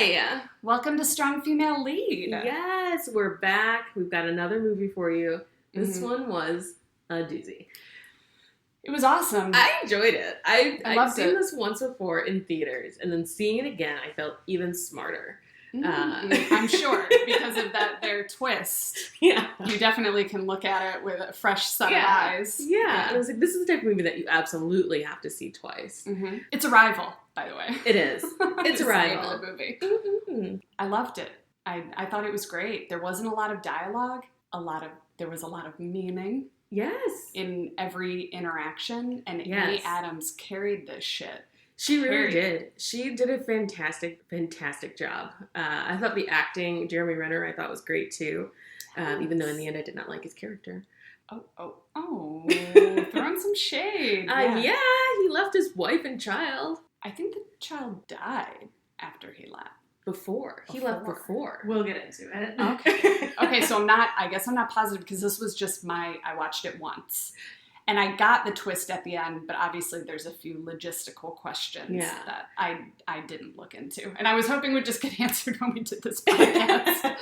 Hi! Welcome to Strong Female Lead. Yes, we're back. We've got another movie for you. This one was a doozy. It was awesome. I enjoyed it. I'd seen it. this once before in theaters, and then seeing it again, I felt even smarter. I'm sure, because of their twist. Yeah. You definitely can look at it with a fresh set of eyes. Yeah. And I was like, this is the type of movie that you absolutely have to see twice. Mm-hmm. It's Arrival, by the way. It is. It's Arrival. The movie. Mm-hmm. I loved it. I thought it was great. There wasn't a lot of dialogue. There was a lot of meaning. Yes. In every interaction. And Amy Adams carried this shit. She really did. She did a fantastic job. I thought the acting, Jeremy Renner, I thought was great too. Even though in the end I did not like his character. Oh, throwing some shade. Yeah, he left his wife and child. I think the child died after he left. He left before. We'll get into it. Okay, so I guess I'm not positive because this was just I watched it once. And I got the twist at the end, but obviously there's a few logistical questions that I didn't look into. And I was hoping would just get answered when we did this podcast.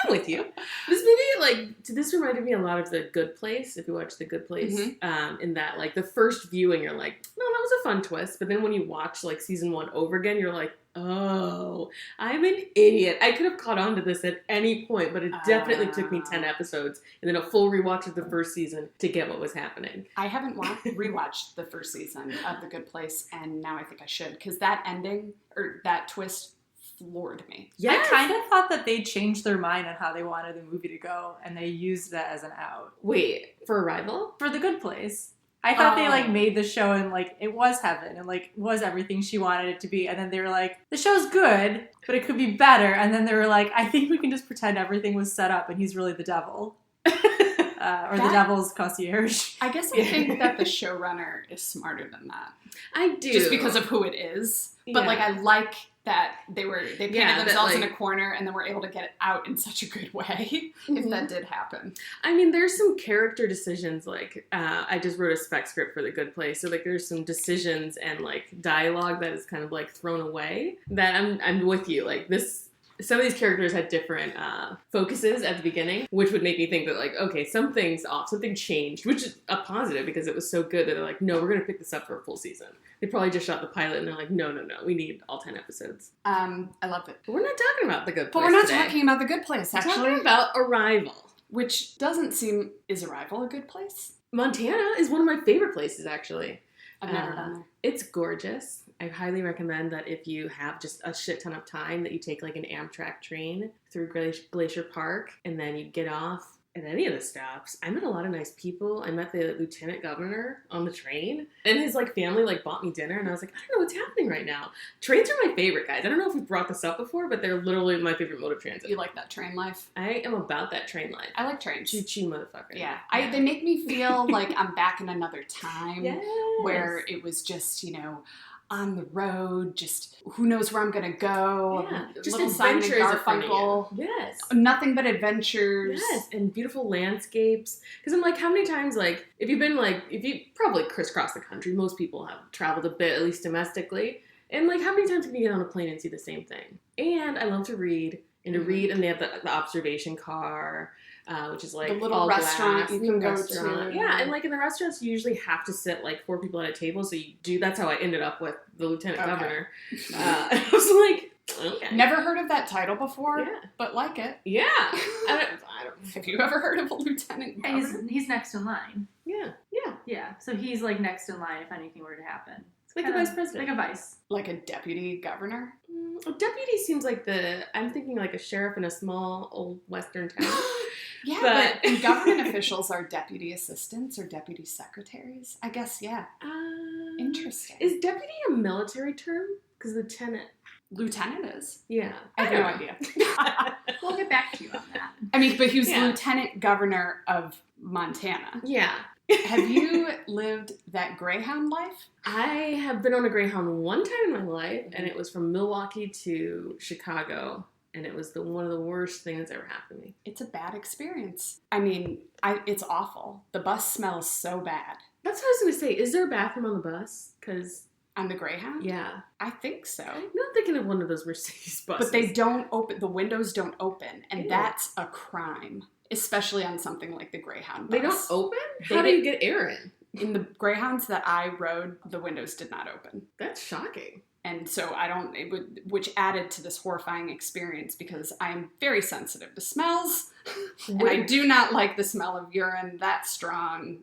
I'm with you. This movie, this reminded me a lot of The Good Place, if you watch The Good Place. In that, the first viewing, you're like, no, that was a fun twist. But then when you watch, season one over again, you're like, oh, I'm an idiot. I could have caught on to this at any point, but it definitely took me 10 episodes and then a full rewatch of the first season to get what was happening. I haven't rewatched the first season of The Good Place, and now I think I should, because that ending, or that twist, floored me. Yes. I kind of thought that they changed their mind on how they wanted the movie to go, and they used that as an out. Wait, for Arrival? For The Good Place. I thought they made the show and it was heaven and was everything she wanted it to be, and then they were like, the show's good, but it could be better, and then they were like, I think we can just pretend everything was set up and he's really the devil. Or the devil's concierge. I guess I think that the showrunner is smarter than that. I do. Just because of who it is. But I like that they painted themselves in a corner and then were able to get it out in such a good way, if that did happen. I mean, there's some character decisions, I just wrote a spec script for The Good Place, so there's some decisions and dialogue that is kind of thrown away that I'm with you. Some of these characters had different focuses at the beginning, which would make me think that, okay, something's off, something changed, which is a positive because it was so good that they're like, no, we're going to pick this up for a full season. They probably just shot the pilot and they're like, no, we need all 10 episodes. I love it. But we're not talking about The Good Place But we're not today. talking about The Good Place, actually. We're talking about Arrival. Which doesn't seem... Is Arrival a good place? Montana is one of my favorite places, actually. I've never done there. It's gorgeous. I highly recommend that if you have just a shit ton of time that you take an AmTrack train through Glacier Park and then you get off at any of the stops. I met a lot of nice people. I met the lieutenant governor on the train and his family bought me dinner and I was like, I don't know what's happening right now. Trains are my favorite, guys. I don't know if we've brought this up before, but they're literally my favorite mode of transit. You like that train life? I am about that train life. I like trains. Choo-choo motherfucker. Yeah. They make me feel like I'm back in another time where it was just, on the road, just who knows where I'm gonna go. Yeah, just little Simon and Garfunkel. Yes. Nothing but adventures. Yes, and beautiful landscapes. Because I'm how many times, if you've been, if you probably crisscross the country, most people have traveled a bit, at least domestically, and, how many times can you get on a plane and see the same thing? And I love to read, and they have the observation car, which is the little restaurant you can go to. Yeah, and in the restaurants you usually have to sit 4 people at a table, so you do. That's how I ended up with the lieutenant governor. I was like, okay. Never heard of that title before, but like it. Yeah. I don't. Have you ever heard of a lieutenant governor? He's next in line. Yeah. So he's next in line if anything were to happen. It's like a vice president. Like a vice. Like a deputy governor? A deputy seems I'm thinking a sheriff in a small old western town. Yeah, but government officials are deputy assistants or deputy secretaries. I guess, interesting. Is deputy a military term? Because Lieutenant is. Yeah. I have no idea. We'll get back to you on that. I mean, but he was lieutenant governor of Montana. Yeah. Have you lived that Greyhound life? I have been on a Greyhound one time in my life, and it was from Milwaukee to Chicago. And it was one of the worst things that's ever happened to me. It's a bad experience. I mean, it's awful. The bus smells so bad. That's what I was going to say. Is there a bathroom on the bus? Because On the Greyhound? Yeah. I think so. I'm not thinking of one of those Mercedes buses. But they don't open, the windows don't open, and Ew. that's a crime, especially on something like the Greyhound bus. They don't open? How do you get air in? In the Greyhounds that I rode, the windows did not open. That's shocking. And so which added to this horrifying experience because I am very sensitive to smells, and I do not like the smell of urine that strong,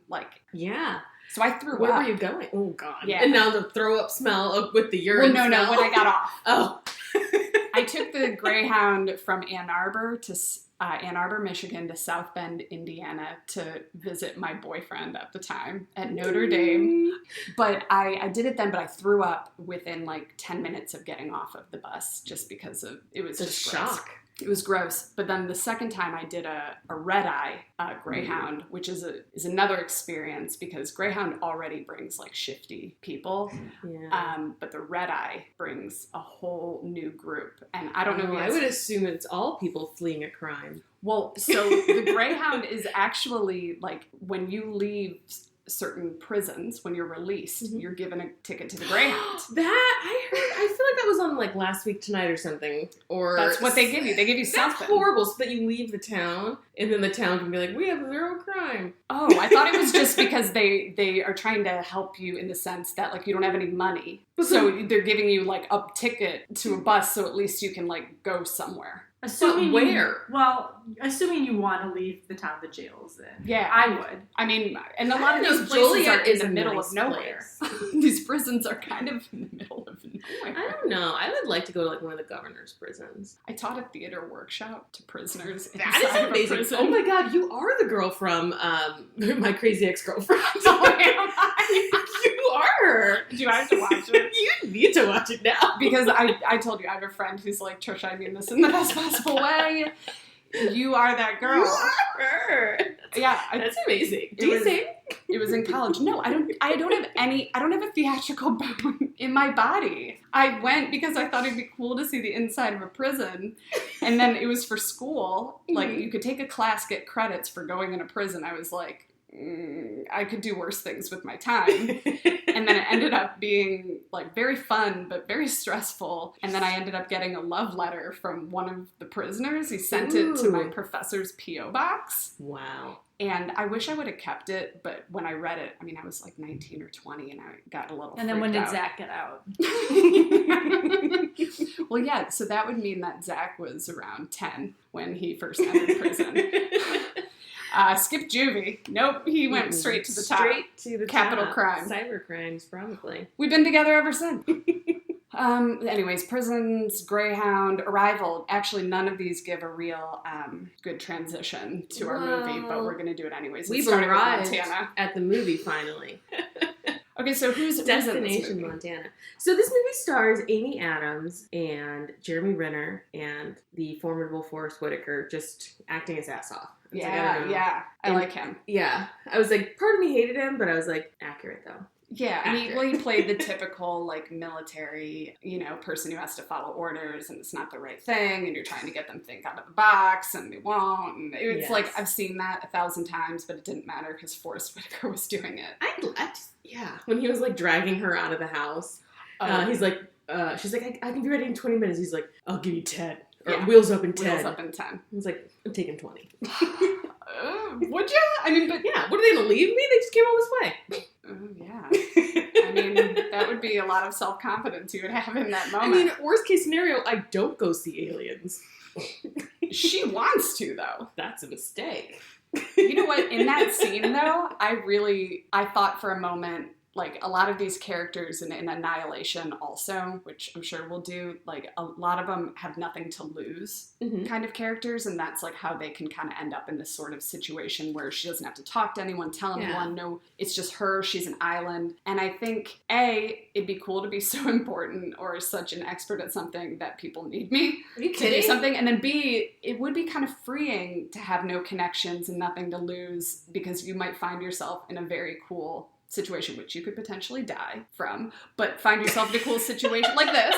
Yeah. So I threw Where up. were you going? Oh, God. Yeah. And now the throw-up smell with the urine Well, no, when I got off. Oh. I took the Greyhound from Ann Arbor to Ann Arbor, Michigan to South Bend, Indiana to visit my boyfriend at the time at Notre Dame. But I did it then, but I threw up within 10 minutes of getting off of the bus just because of, it was just gross. shock. It was gross. But then the second time I did a red-eye Greyhound, which is another experience because Greyhound already brings shifty people. Yeah. But the red-eye brings a whole new group. And I don't know if I would assume it's all people fleeing a crime. Well, so the Greyhound is actually when you leave certain prisons, when you're released, you're given a ticket to the Greyhound. I feel like that was on Last Week Tonight or something. Or that's what they give you. They give you something. That's horrible. So that you leave the town, and then the town can be like, we have zero crime. Oh, I thought it was just because they are trying to help you in the sense that you don't have any money. So they're giving you a ticket to a bus so at least you can go somewhere. Assuming where? Assuming you want to leave the town the jail's in. Yeah, I would. I mean, and a lot of these places are in the middle of nowhere. Place. These prisons are kind of in the middle of nowhere. I don't know. I would like to go to one of the governor's prisons. I taught a theater workshop to prisoners That inside is of a amazing. prison. Oh my God, you are the girl from My Crazy Ex-Girlfriend. Oh, am I? You are. Do I have to watch it? You need to watch it now. Because I told you, I have a friend who's like, Tricia, I mean this in the best possible way. You are that girl. You are her. Yeah. That's amazing. Do you sing? It was in college. No, I don't have a theatrical bone in my body. I went because I thought it'd be cool to see the inside of a prison. And then it was for school. You could take a class, get credits for going in a prison. I was like, I could do worse things with my time. And then it ended up being very fun, but very stressful. And then I ended up getting a love letter from one of the prisoners. He sent it to my professor's P.O. box. Wow. And I wish I would have kept it, but when I read it, I was 19 or 20 and I got a little And then when did out. Zach get out? Well, yeah, so that would mean that Zach was around 10 when he first entered prison. Skip juvie. Nope, he went straight to the top. Straight to the Capital top. crime. Cyber crimes, probably. We've been together ever since. Anyways, prisons, Greyhound, Arrival. Actually, none of these give a real good transition to our movie, but we're going to do it anyways. We've starting with arrived Montana. at the movie, finally. Okay, so who's Destination Montana. So this movie stars Amy Adams and Jeremy Renner and the formidable Forrest Whitaker just acting his ass off. I like him. Yeah. I was part of me hated him, but I was accurate though. Yeah, he played the typical military, person who has to follow orders and it's not the right thing and you're trying to get them to think out of the box and they won't. And it's I've seen that 1,000 times, but it didn't matter because Forrest Whitaker was doing it. When he was dragging her out of the house, he's she's I can be ready in 20 minutes. He's like, I'll give you 10. Or wheels up in 10. Wheels up in 10. I was like, I'm taking 20. Would you? I mean, but yeah, what are they gonna leave me? They just came all this way. Yeah. I mean, that would be a lot of self-confidence you would have in that moment. I mean, worst case scenario, I don't go see aliens. She wants to, though. That's a mistake. You know what? In that scene, though, I thought for a moment, a lot of these characters in Annihilation also, which I'm sure we'll do, a lot of them have nothing to lose kind of characters, and that's how they can kind of end up in this sort of situation where she doesn't have to talk to anyone, tell anyone, no, it's just her, she's an island. And I think, it'd be cool to be so important or such an expert at something that people need me to do something, and then B, it would be kind of freeing to have no connections and nothing to lose, because you might find yourself in a very cool situation, which you could potentially die from, but find yourself in a cool situation like this.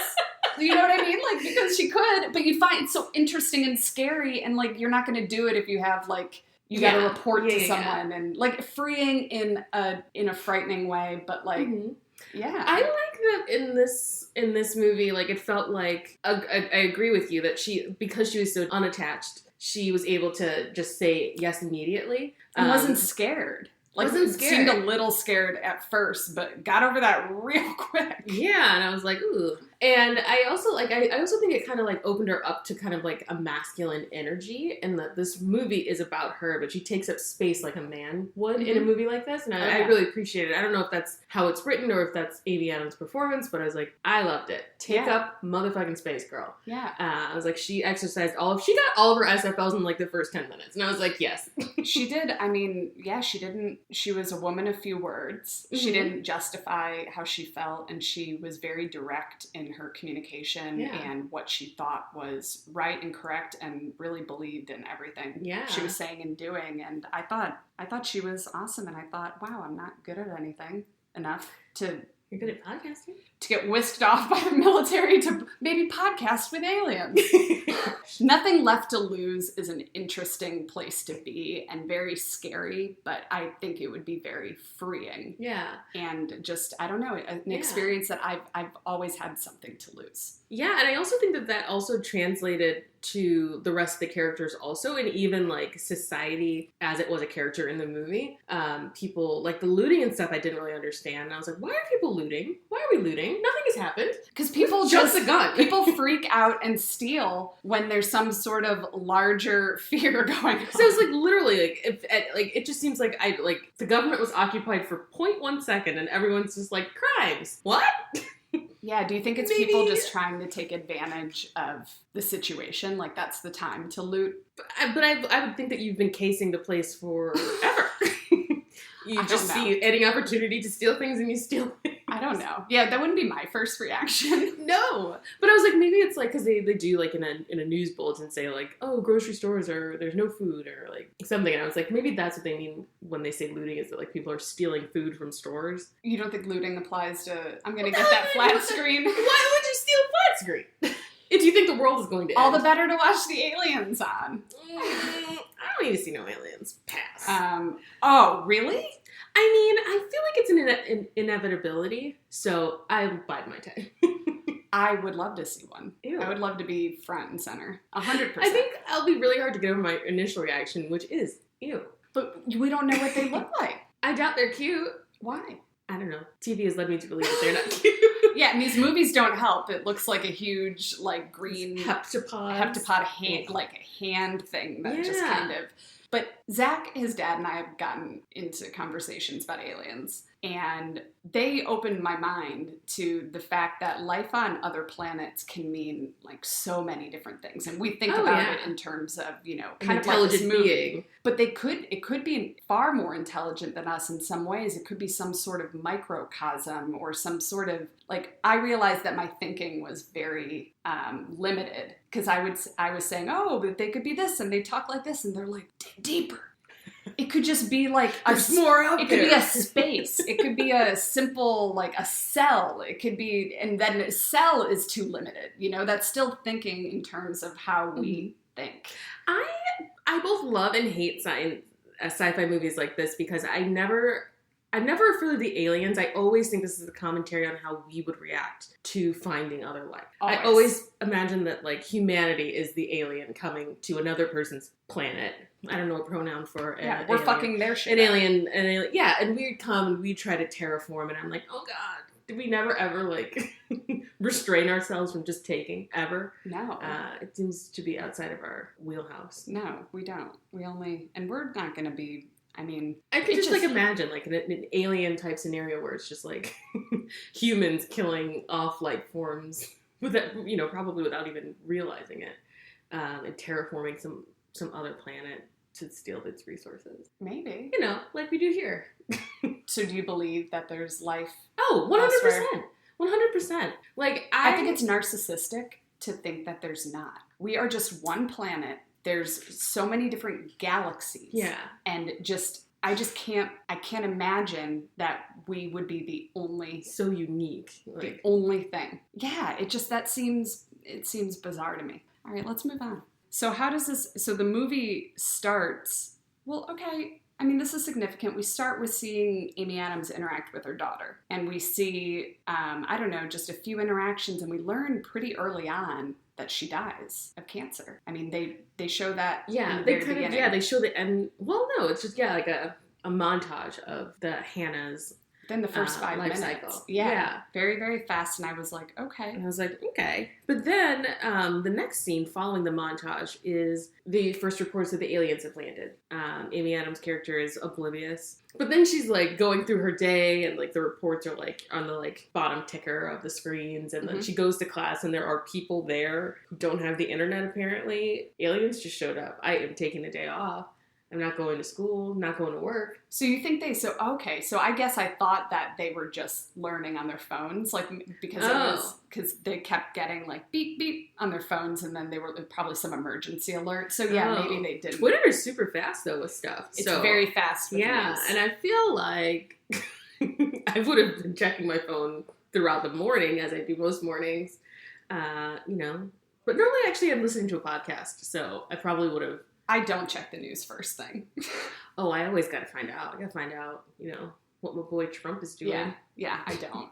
You know what I mean? Because she could, but you'd find it so interesting and scary, and you're not going to do it if you have You got to report to someone and like freeing in a frightening way, but like, yeah. I like that in this movie, like it felt like, I agree with you that because she was so unattached, she was able to just say yes immediately. And wasn't scared. Like, seemed a little scared at first, but got over that real quick. Yeah, and I was like, ooh. And I also think it kind of like opened her up to kind of like a masculine energy, and that this movie is about her, but she takes up space like a man would in a movie like this, and I really appreciate it. I don't know if that's how it's written or if that's Amy Adams' performance, but I was like, I loved it. Take up motherfucking space, girl. Yeah. I was like, she exercised she got all of her SFLs in like the first 10 minutes, and I was like, yes. She did. I mean, yeah, she was a woman of few words. She didn't justify how she felt, and she was very direct in her communication and what she thought was right and correct, and really believed in everything she was saying and doing. And I thought she was awesome, and I thought, wow, I'm not good at anything enough to... You're good at podcasting? To get whisked off by the military to maybe podcast with aliens. Nothing Left to Lose is an interesting place to be and very scary, but I think it would be very freeing. Yeah. And just, I don't know, an experience that I've always had something to lose. Yeah, and I also think that also translated to the rest of the characters also, and even like society as it was a character in the movie. People, like the looting and stuff I didn't really understand. And I was like, why are people looting? Why are we looting? Nothing has happened. Because people just a gun. People freak out and steal when there's some sort of larger fear going on. So it's like literally it just seems like the government was occupied for 0.1 second and everyone's just like, crimes. What? Yeah, do you think it's people just trying to take advantage of the situation? Like, that's the time to loot? But I would think that you've been casing the place forever. You just see any opportunity to steal things and you steal things. I don't know. Yeah, that wouldn't be my first reaction. No. But I was like, maybe it's like, because they do like in a news bulletin say like, oh, grocery stores there's no food or like something. And I was like, maybe that's what they mean when they say looting, is that like people are stealing food from stores. You don't think looting applies to, I'm going to get that flat screen. Why would you steal flat screen? If you think the world is going to end. All the better to watch the aliens on. I don't need to see no aliens. Pass. Oh, really? I mean, I feel like it's an inevitability, so I bide my time. I would love to see one. Ew. I would love to be front and center. 100%. I think I'll be really hard to get over my initial reaction, which is, ew. But we don't know what they look like. I doubt they're cute. Why? I don't know. TV has led me to believe that they're not cute. Yeah, and these movies don't help. It looks like a huge, like, green... heptapod hand, like a hand thing that just kind of... But Zach, his dad, and I have gotten into conversations about aliens, and they opened my mind to the fact that life on other planets can mean like so many different things, and we think about it in terms of, you know, kind of like this movie. Being. But it could be far more intelligent than us in some ways. It could be some sort of microcosm or some sort of, like, I realized that my thinking was very limited, because I was saying, oh, but they could be this and they talk like this, and they're like, dig deeper. It could just be like more out it could be a space. It could be a simple, like a cell. It could be, and then a cell is too limited. You know, that's still thinking in terms of how we think. I both love and hate sci-fi movies like this, because I'm never afraid of the aliens. I always think this is a commentary on how we would react to finding other life. I always imagine that like humanity is the alien coming to another person's planet. I don't know a pronoun for we're fucking their shit. An alien, yeah, and we'd come and we try to terraform, and I'm like, oh god, did we never ever like restrain ourselves from just taking ever? No. It seems to be outside of our wheelhouse. No, we don't. And we're not going to be. I mean, I could just like imagine like an alien type scenario where it's just like humans killing off life forms without, you know, probably without even realizing it, and terraforming some other planet to steal its resources. Maybe. You know, like we do here. So do you believe that there's life? Oh, 100%. 100%. Like I think it's narcissistic to think that there's not. We are just one planet. There's so many different galaxies. Yeah. And I can't imagine that we would be the only. So unique. The only thing. Yeah, it seems bizarre to me. All right, let's move on. So how does this, so the movie starts Well, okay. I mean, this is significant. We start with seeing Amy Adams interact with her daughter. And we see, I don't know, just a few interactions. And we learn pretty early on that she dies of cancer. I mean, they show that in the very beginning. They show the end. Well, no, it's just, like a montage of the Hannah's then the first 5 life minutes. cycle. Yeah. Very, very fast. And I was like, okay. And I was like, okay. But then the next scene following the montage is the first reports that the aliens have landed. Amy Adams' character is oblivious. But then she's like going through her day and like the reports are like on the like bottom ticker of the screens. And then she goes to class and there are people there who don't have the internet apparently. Aliens just showed up. I am taking the day off. I'm not going to school, not going to work. So you think so I guess I thought that they were just learning on their phones, like, because they kept getting like beep, beep on their phones, and then they were probably some emergency alert. So maybe they didn't. Twitter is super fast though with stuff. It's very fast with news. And I feel like I would have been checking my phone throughout the morning, as I do most mornings, But normally actually I'm listening to a podcast, so I probably would have. I don't check the news first thing. Oh, I always got to find out. I got to find out, what my boy Trump is doing. Yeah, I don't.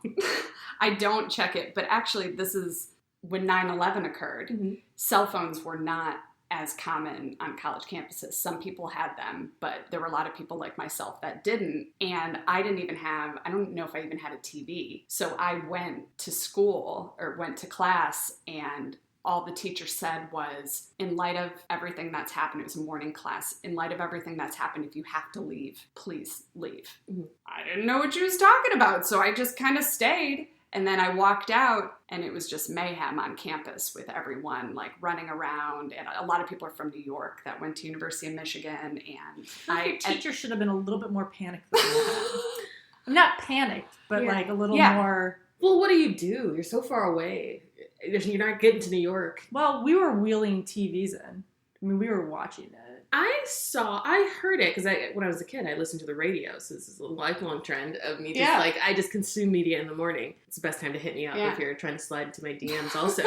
I don't check it. But actually, this is when 9/11 occurred. Mm-hmm. Cell phones were not as common on college campuses. Some people had them, but there were a lot of people like myself that didn't. And I don't know if I even had a TV. So I went to school or went to class, and all the teacher said was, in light of everything that's happened, it was a morning class, in light of everything that's happened, if you have to leave, please leave. Mm-hmm. I didn't know what she was talking about, so I just kind of stayed. And then I walked out, and it was just mayhem on campus with everyone, like, running around. And a lot of people are from New York that went to University of Michigan. And the teacher should have been a little bit more panicked than that. I'm not panicked, but, like, a little more... Well, what do? You're so far away. You're not getting to New York. Well, we were wheeling TVs in. I mean, we were watching it. I heard it because when I was a kid, I listened to the radio. So this is a lifelong trend of me I just consume media in the morning. It's the best time to hit me up if you're trying to slide into my DMs also.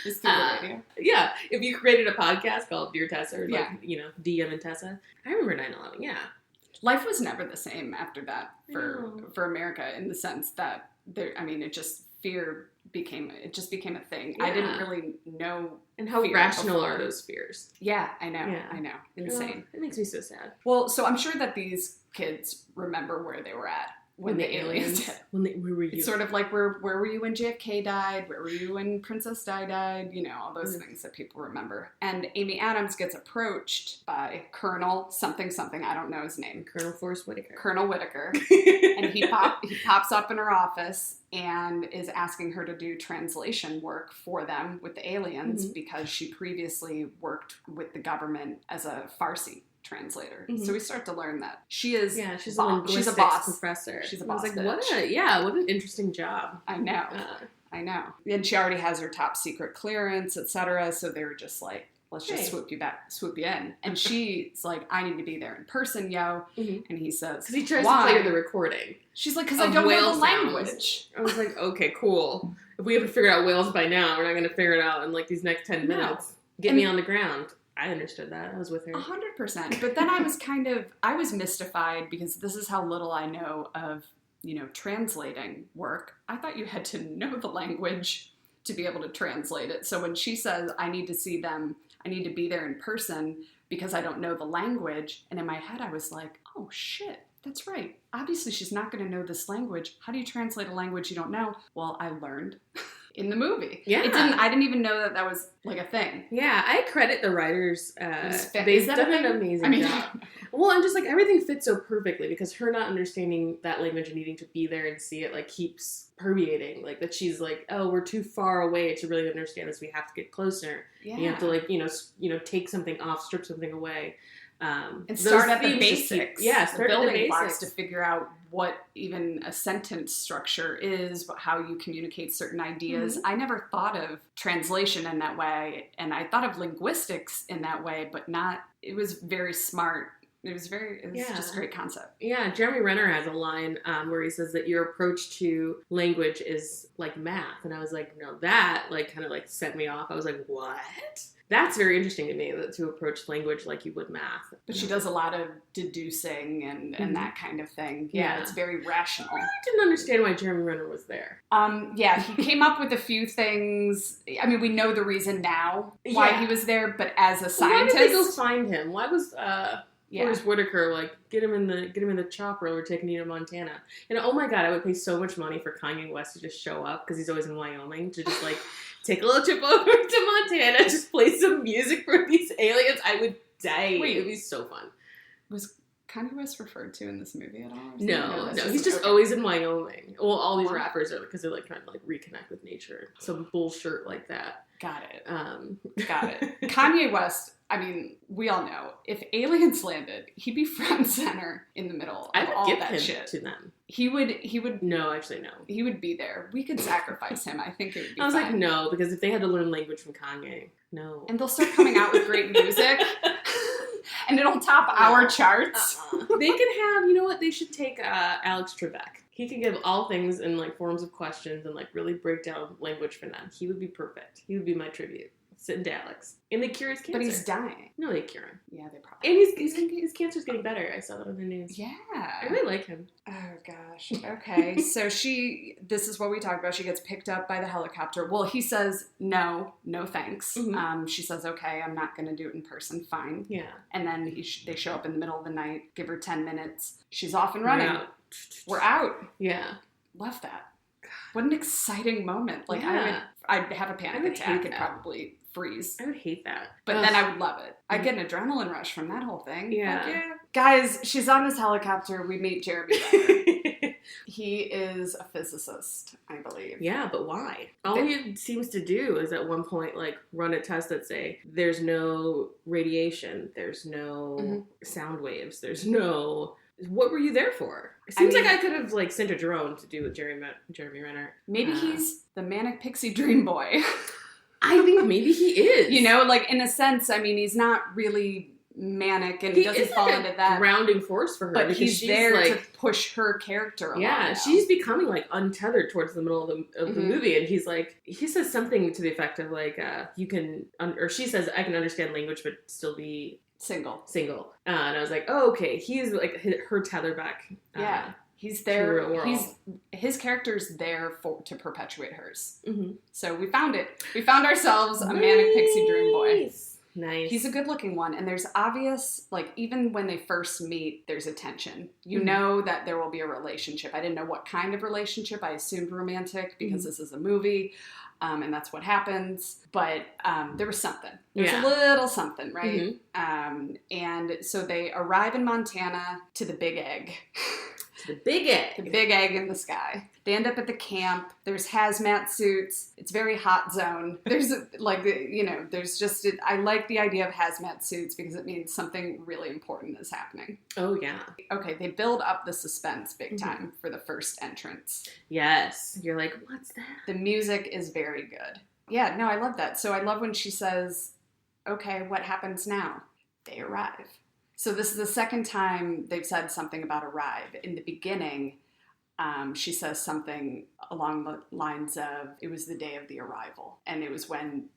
Just through the radio. Yeah. If you created a podcast called Dear Tessa or DM and Tessa. I remember 9/11, yeah. Life was never the same after that for America, in the sense that fear became a thing. Yeah. I didn't really know. And how rational are those fears? Yeah, I know. Insane. It makes me so sad. Well, so I'm sure that these kids remember where they were at when the aliens hit. Where were you? It's sort of like, where were you when JFK died? Where were you when Princess Di died? All those things that people remember. And Amy Adams gets approached by Colonel something, I don't know his name. Colonel Forrest Whitaker. Colonel Whitaker. And he pops up in her office and is asking her to do translation work for them with the aliens, because she previously worked with the government as a Farsi translator. Mm-hmm. So we start to learn that she's a boss professor. She's a boss. I was like, what an interesting job. I know. And she already has her top secret clearance, etc. So they were just like, let's just swoop you in. And she's like, I need to be there in person, yo. Mm-hmm. And he says, because he tries to play the recording. She's like, because I don't know the language. I was like, okay, cool. If we haven't figured out Wales by now, we're not going to figure it out in like these next 10 minutes. Get me on the ground. I understood that. I was with her. 100%. But then I was mystified, because this is how little I know of, translating work. I thought you had to know the language to be able to translate it. So when she says, I need to see them, I need to be there in person because I don't know the language. And in my head, I was like, oh shit, that's right. Obviously she's not going to know this language. How do you translate a language you don't know? Well, I learned in the movie. Yeah. I didn't even know that was like a thing. Yeah, I credit the writers. They've done an amazing job. Well, and just like everything fits so perfectly, because her not understanding that language and needing to be there and see it like keeps permeating. Like that she's like, oh, we're too far away to really understand this. We have to get closer. Yeah. You have to like, take something off, strip something away. And start at the basics. Start the building at the blocks to figure out what even a sentence structure is, how you communicate certain ideas. Mm-hmm. I never thought of translation in that way, and I thought of linguistics in that way, but not. It was very smart. It was just a great concept. Yeah, Jeremy Renner has a line where he says that your approach to language is like math. And I was like, no, that like kind of like set me off. I was like, what? That's very interesting to me, that to approach language like you would math. But she does a lot of deducing and that kind of thing. Yeah, it's very rational. I really didn't understand why Jeremy Renner was there. Yeah, he came up with a few things. I mean, we know the reason now why he was there, but as a scientist... Why did they go find him? Why was... Forrest Whitaker, like, get him in the chopper, we're taking you to Montana. And oh my god, I would pay so much money for Kanye West to just show up, because he's always in Wyoming, to just, like, take a little trip over to Montana, just play some music for these aliens. I would die. Wait, it would be so fun. Was Kanye West referred to in this movie at all? No, he's just always in Wyoming. Well, all these rappers are, because they're, like, trying to, like, reconnect with nature. Some bullshit like that. Got it. Kanye West, I mean, we all know, if aliens landed, he'd be front and center in the middle of all that shit. To them. He would... No, actually, no. He would be there. We could sacrifice him. I think it would be I was fine. like, no, because if they had to learn language from Kanye, no. And they'll start coming out with great music. And it'll top our charts. They can have, you know what, they should take Alex Trebek. He could give all things in, like, forms of questions and, like, really break down language for them. He would be perfect. He would be my tribute. Sitting to Alex. And they cure his cancer. But he's dying. No, they cure him. Yeah, they probably... And his cancer's getting better. I saw that on the news. Yeah. I really like him. Oh, gosh. Okay. So this is what we talked about. She gets picked up by the helicopter. Well, he says, no thanks. Mm-hmm. She says, okay, I'm not going to do it in person. Fine. Yeah. And then they show up in the middle of the night, give her 10 minutes. She's off and running. We're out. Yeah. Love that. What an exciting moment. Like, I'd have a panic attack and probably freeze. I would hate that. But then I would love it. I'd get an adrenaline rush from that whole thing. Yeah. Guys, she's on this helicopter. We meet Jeremy Renner. He is a physicist, I believe. Yeah, but why? All he seems to do is at one point, like, run a test that say, there's no radiation, there's no sound waves, there's no... What were you there for? It seems like I could have, like, sent a drone to do with Jeremy Renner. Maybe he's the Manic Pixie Dream Boy. I think maybe he is. You know, like, in a sense, I mean, he's not really manic and he doesn't fall into that grounding force for her, but he's there to push her character along. Yeah, she's becoming, like, untethered towards the middle of the movie, and he's like, he says something to the effect of, like, you can, or she says, I can understand language but still be single. And I was like, oh, okay, he's like her tetherback. Yeah. He's there. His character's there to perpetuate hers. Mm-hmm. So we found it. We found ourselves a Manic Pixie Dream Boy. Nice. He's a good-looking one, and there's obvious, like, even when they first meet, there's a tension. You know that there will be a relationship. I didn't know what kind of relationship. I assumed romantic because this is a movie, and that's what happens. But there was something. There's a little something, right? Mm-hmm. And so they arrive in Montana to the Big Egg. The Big Egg. The Big Egg in the sky. They end up at the camp. There's hazmat suits. It's very hot zone. There's, like, there's just... I like the idea of hazmat suits because it means something really important is happening. Oh, yeah. Okay, they build up the suspense big time for the first entrance. Yes. You're like, what's that? The music is very good. Yeah, no, I love that. So I love when she says, okay, what happens now? They arrive. So this is the second time they've said something about arrive. In the beginning, she says something along the lines of, it was the day of the arrival. And it was when,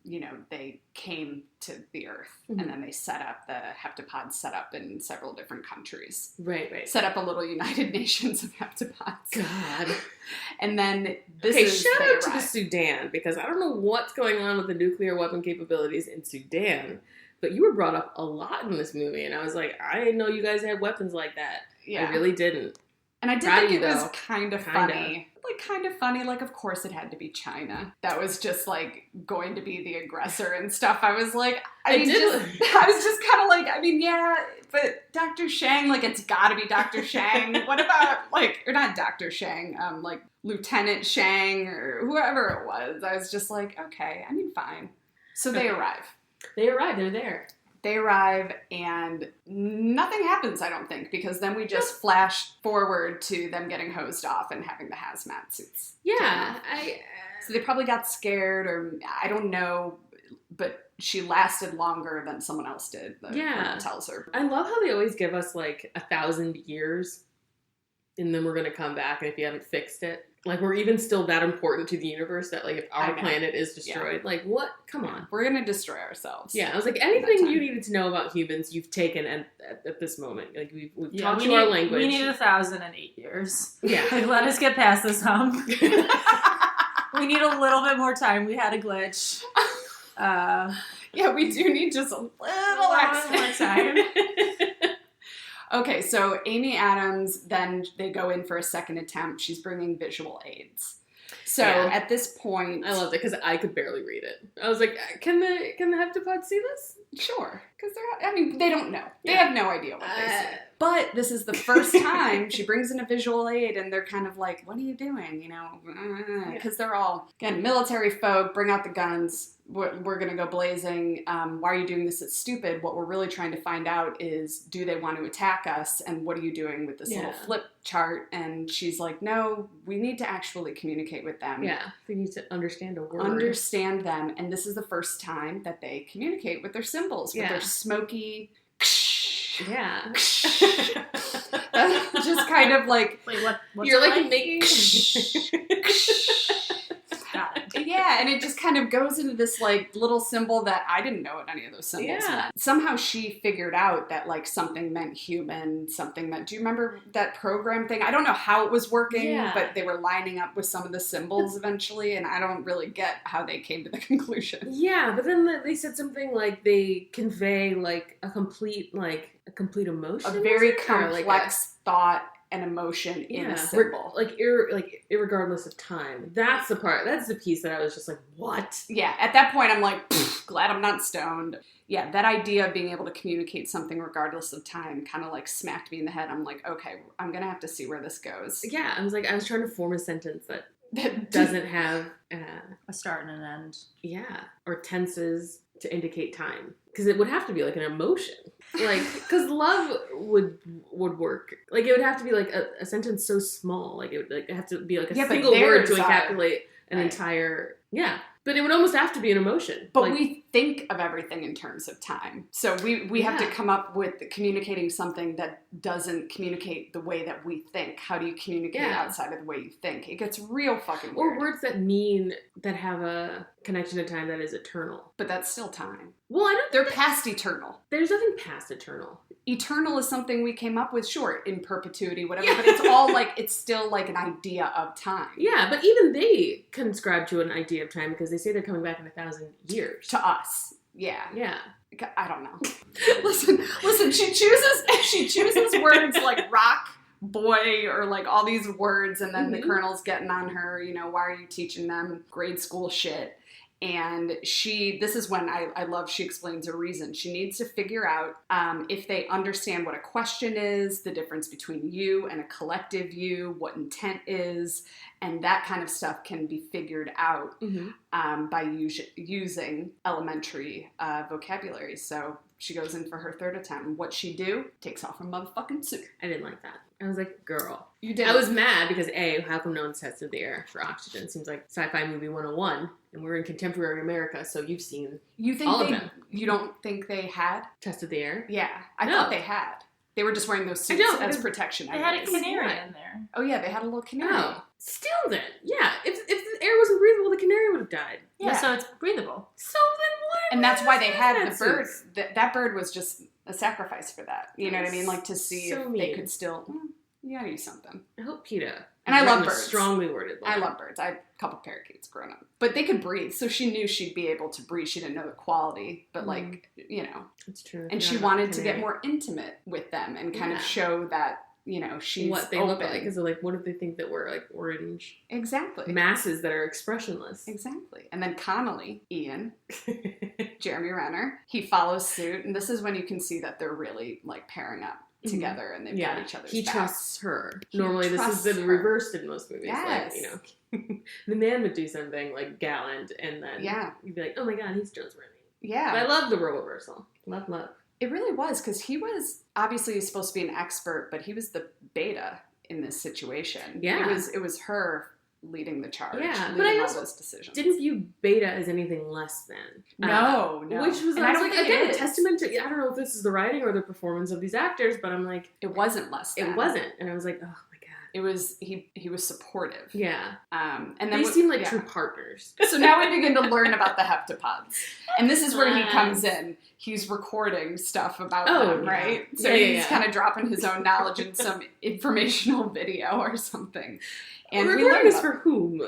they came to the Earth. Mm-hmm. And then they set up, the heptapods set up in several different countries. Right. Set up a little United Nations of heptapods. God. And then this is... shout out to the Sudan, because I don't know what's going on with the nuclear weapon capabilities in Sudan. But you were brought up a lot in this movie, and I was like, I didn't know you guys had weapons like that. Yeah. I really didn't. And I did think it was kind of funny. Like, kind of funny. Like, of course it had to be China. That was just, like, going to be the aggressor and stuff. I was like, I was just kind of like, I mean, yeah, but Dr. Shang, like, it's gotta be Dr. Shang. What about, like, or not Dr. Shang, like, Lieutenant Shang or whoever it was. I was just like, okay, I mean, fine. So they arrive. They're there. They arrive, and nothing happens, I don't think, because then we just flash forward to them getting hosed off and having the hazmat suits. Yeah. So they probably got scared, or I don't know, but she lasted longer than someone else did, the colonel tells her. I love how they always give us, like, 1,000 years, and then we're going to come back, and if you haven't fixed it, Like, we're even still that important to the universe that, like, if our planet is destroyed, like, what? Come on. We're going to destroy ourselves. Yeah, I was like, anything you needed to know about humans, you've taken at this moment. Like, we've taught you our language. We need 1,008 years. Yeah. Like, let us get past this hump. We need a little bit more time. We had a glitch. Yeah, we do need just a little extra time. Okay, so Amy Adams, then they go in for a second attempt. She's bringing visual aids. So at this point... I loved it because I could barely read it. I was like, can the heptapods see this? Sure. Because they don't know. They have no idea what they see. But this is the first time she brings in a visual aid and they're kind of like, what are you doing? You know, because they're all, again, military folk, bring out the guns. We're going to go blazing. Why are you doing this? It's stupid. What we're really trying to find out is, do they want to attack us? And what are you doing with this little flip chart? And she's like, no, we need to actually communicate with them. Yeah, they need to understand a word. Understand them. And this is the first time that they communicate with their symbols, with their smoky... Yeah. Just kind of like... Wait, what's you're like like? making... Yeah, and it just kind of goes into this like little symbol that I didn't know what any of those symbols meant. Somehow she figured out that like something meant human, something meant... Do you remember that program thing? I don't know how it was working, but they were lining up with some of the symbols eventually, and I don't really get how they came to the conclusion. Yeah, but then they said something like they convey like a complete emotion. A very complex thought and emotion in a symbol. Irregardless of time. That's the part. That's the piece that I was just like, what? Yeah, at that point I'm like, glad I'm not stoned. Yeah, that idea of being able to communicate something regardless of time kind of like smacked me in the head. I'm like, okay, I'm going to have to see where this goes. Yeah, I was trying to form a sentence that doesn't have a start and an end. Yeah, or tenses to indicate time. Because it would have to be like an emotion. Like, because love would work. Like, it would have to be like a sentence so small. Like, it would have to be like a single word to encapsulate an entire... Yeah. But it would almost have to be an emotion. But we think of everything in terms of time. So we have to come up with communicating something that doesn't communicate the way that we think. How do you communicate outside of the way you think? It gets real fucking weird. Or words that have a connection to time that is eternal. But that's still time. Well, they're past eternal. There's nothing past eternal. Eternal is something we came up with, sure, in perpetuity, whatever, but it's all like, it's still like an idea of time. Yeah, but even they conscribe to an idea of time because they say they're coming back in 1,000 years. To us. Yeah. Yeah. I don't know. Listen, she chooses words like rock, boy, or like all these words, and then the colonel's getting on her, you know, why are you teaching them grade school shit? And this is when I love she explains her reason. She needs to figure out if they understand what a question is, the difference between you and a collective you, what intent is, and that kind of stuff can be figured out by using elementary vocabulary. So she goes in for her third attempt. And what she do? Takes off her motherfucking suit. I didn't like that. I was like, girl. You did. I was mad because how come no one's tested the air for oxygen? Seems like sci-fi movie 101, and we're in contemporary America, so you've seen all of them. You don't think they had? Tested the air? Yeah. I thought they had. They were just wearing those suits as protection. They had a canary in there. Oh, yeah, they had a little canary. Oh, still then. Yeah, if the air wasn't breathable, the canary would have died. Yeah, so it's breathable. So then what? And that's why they had the bird. That bird was just a sacrifice for that. You know what I mean? Like to see if they could still... You gotta use something. I hope PETA. And I love birds. Strongly worded. I love birds. I had a couple parakeets growing up. But they could breathe, so she knew she'd be able to breathe. She didn't know the quality, but like, you know. It's true. And she wanted to get more intimate with them and kind of show that, you know, she's what they look like. Because they're like, what if they think that we're like orange? Exactly. Masses that are expressionless. Exactly. And then Connolly, Ian, Jeremy Renner, he follows suit. And this is when you can see that they're really like pairing up together and they've got each other's He backs. Trusts her. Normally this is reversed in most movies. Yes. Like, you know, the man would do something like gallant and then you'd be like, oh my god, he's trustworthy. Yeah. But I love the role reversal. Love. It really was, because he was obviously supposed to be an expert, but he was the beta in this situation. Yeah. It was her leading the charge. Yeah, but I all also those decisions. didn't view Beta as anything less than. No. Which was, and I don't like, again, a testament to, I don't know if this is the writing or the performance of these actors, but I'm like... It wasn't less than. It wasn't. And I was like, oh my god. It was, he was supportive. Yeah. And then they seem like true partners. So now we begin to learn about the heptapods. And this is where he comes in. He's recording stuff about them, right? So he's kind of dropping his own knowledge in some informational video or something. And recording is for whom?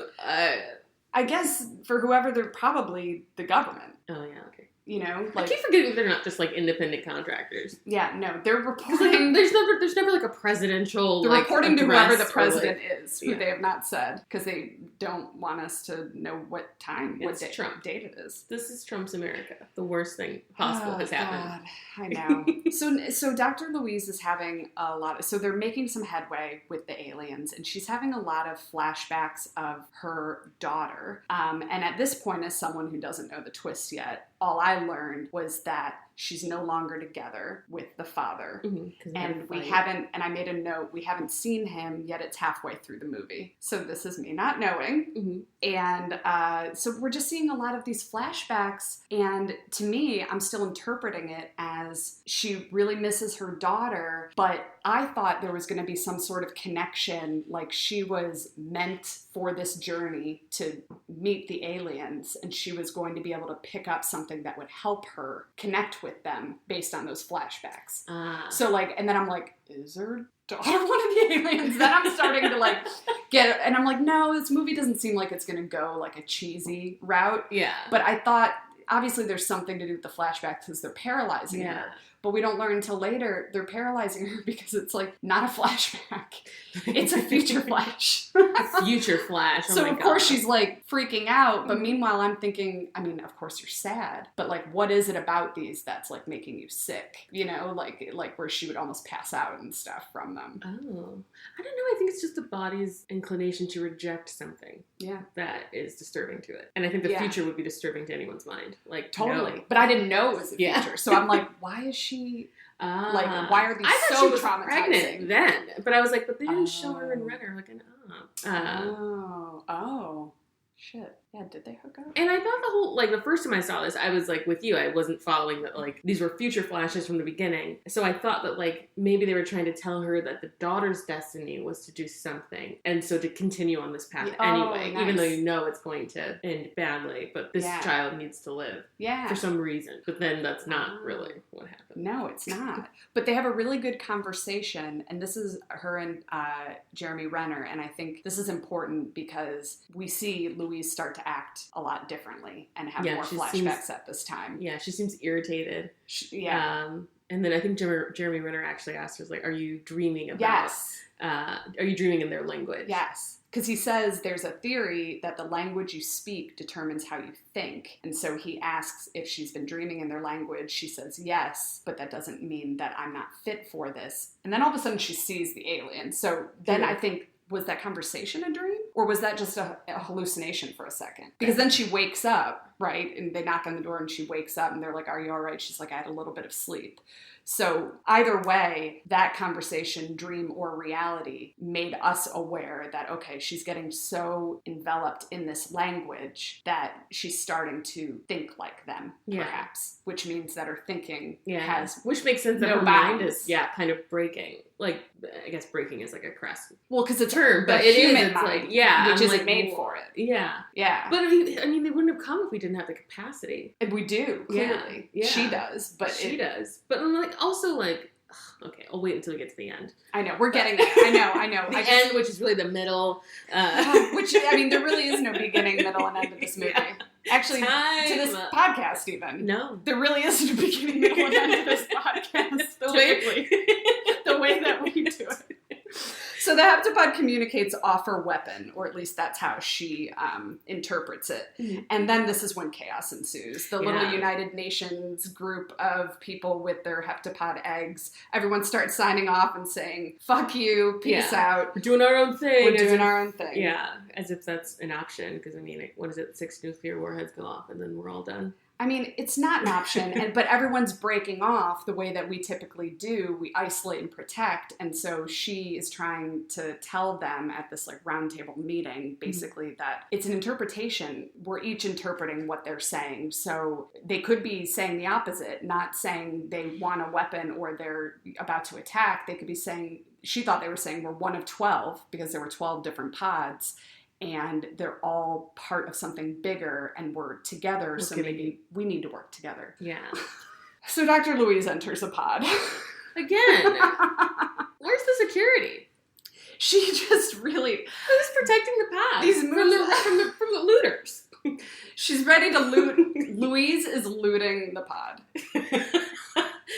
I guess for whoever, they're probably the government. Oh, yeah, okay. You know, like, I keep forgetting they're not just like independent contractors. Yeah, no, they're reporting. There's never like a presidential. They're reporting to whoever the president like, is, who they have not said, because they don't want us to know what time, what date it is. This is Trump's America. The worst thing possible has happened. I know. So Dr. Louise is having a lot of. So they're making some headway with the aliens, and she's having a lot of flashbacks of her daughter. And at this point, as someone who doesn't know the twist yet, all I learned was that she's no longer together with the father. Mm-hmm, and we haven't, and I made a note, we haven't seen him yet. It's halfway through the movie. So this is me not knowing. Mm-hmm. And so we're just seeing a lot of these flashbacks. And to me, I'm still interpreting it as she really misses her daughter, but I thought there was going to be some sort of connection, like she was meant for this journey to meet the aliens, and she was going to be able to pick up something that would help her connect with them based on those flashbacks. So like, and then I'm like, is her daughter one of the aliens? Then I'm starting to like get it, and I'm like, no, this movie doesn't seem like it's going to go like a cheesy route. Yeah. But I thought, obviously there's something to do with the flashbacks because they're paralyzing her. But we don't learn until later they're paralyzing her because it's like not a flashback. It's a future flash. Future flash. Oh, so of course she's like freaking out. But meanwhile I'm thinking, I mean, of course you're sad, but like what is it about these that's like making you sick? You know, like where she would almost pass out and stuff from them. Oh. I don't know. I think it's just the body's inclination to reject something. Yeah. That is disturbing to it. And I think the future would be disturbing to anyone's mind. Like totally. No. But I didn't know it was the future. So I'm like, why is she like, why are these so she was traumatizing? Pregnant then, but I was like, but they didn't show her in Renner like an shit. Yeah, did they hook up? And I thought the first time I saw this, I was like with you, I wasn't following that like these were future flashes from the beginning. So I thought that like maybe they were trying to tell her that the daughter's destiny was to do something. And so to continue on this path anyway, even though you know it's going to end badly, but this child needs to live for some reason. But then that's not really what happened. No, it's not. But they have a really good conversation, and this is her and Jeremy Renner, and I think this is important because we see Louise start to act a lot differently and have more flashbacks at this time. Yeah, she seems irritated. And then I think Jeremy Renner actually asked her, like, are you dreaming about... are you dreaming in their language? Yes. Because he says there's a theory that the language you speak determines how you think. And so he asks if she's been dreaming in their language. She says yes, but that doesn't mean that I'm not fit for this. And then all of a sudden she sees the alien. So then I think, was that conversation a dream? Or was that just a hallucination for a second? Because then she wakes up, right? And they knock on the door and she wakes up and they're like, are you all right? She's like, I had a little bit of sleep. So either way, that conversation, dream or reality, made us aware that, okay, she's getting so enveloped in this language that she's starting to think like them, perhaps, which means that her thinking has which makes sense that her mind is, kind of breaking. Like, I guess breaking is like a crass because it's term, but it human is, mind, like, which isn't made for it. Yeah. But I mean, they wouldn't have come if we didn't have the capacity. And we do, clearly. Yeah. She does, but she does. But I'm like, also like, okay, I'll wait until we get to the end. I know, we're getting there. I know. The end, which is really the middle. Which, I mean, there really is no beginning, middle, and end of this movie. Actually, to this podcast even. No. There really isn't a beginning, middle, and end of this podcast. The way that we do it. So the heptapod communicates off her weapon, or at least that's how she interprets it. Mm-hmm. And then this is when chaos ensues. The little United Nations group of people with their heptapod eggs, everyone starts signing off and saying, fuck you, peace out. We're doing our own thing. Yeah. As if that's an option, because I mean, what is it, 6 nuclear warheads go off and then we're all done. I mean, it's not an option, but everyone's breaking off the way that we typically do. We isolate and protect. And so she is trying to tell them at this like roundtable meeting, basically, that it's an interpretation. We're each interpreting what they're saying. So they could be saying the opposite, not saying they want a weapon or they're about to attack. They could be saying, she thought they were saying we're one of 12 because there were 12 different pods. And they're all part of something bigger, and we're together, so maybe we need to work together. Yeah. So Dr. Louise enters a pod. Again. Where's the security? She just really... Who's protecting the pod? These from the looters. She's ready to loot. Louise is looting the pod.